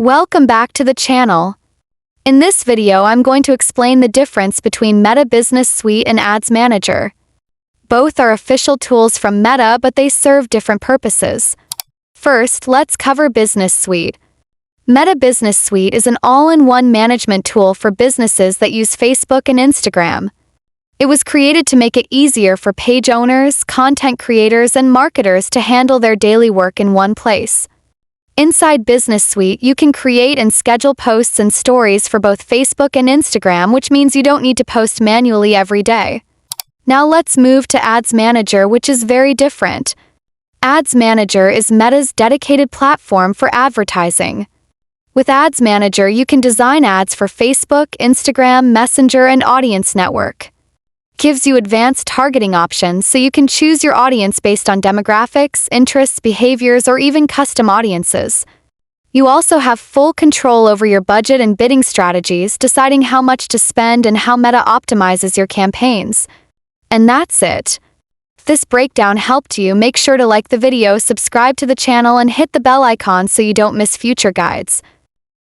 Welcome back to the channel. In this video, I'm going to explain the difference between Meta Business Suite and Ads Manager. Both are official tools from Meta, but they serve different purposes. First, let's cover Business Suite. Meta Business Suite is an all-in-one management tool for businesses that use Facebook and Instagram. It was created to make it easier for page owners, content creators, and marketers to handle their daily work in one place. Inside Business Suite, you can create and schedule posts and stories for both Facebook and Instagram, which means you don't need to post manually every day. Now let's move to Ads Manager, which is very different. Ads Manager is Meta's dedicated platform for advertising. With Ads Manager, you can design ads for Facebook, Instagram, Messenger, and Audience Network. Gives you advanced targeting options so you can choose your audience based on demographics, interests, behaviors, or even custom audiences. You also have full control over your budget and bidding strategies, deciding how much to spend and how Meta optimizes your campaigns. And that's it. If this breakdown helped you, make sure to like the video, subscribe to the channel, and hit the bell icon so you don't miss future guides.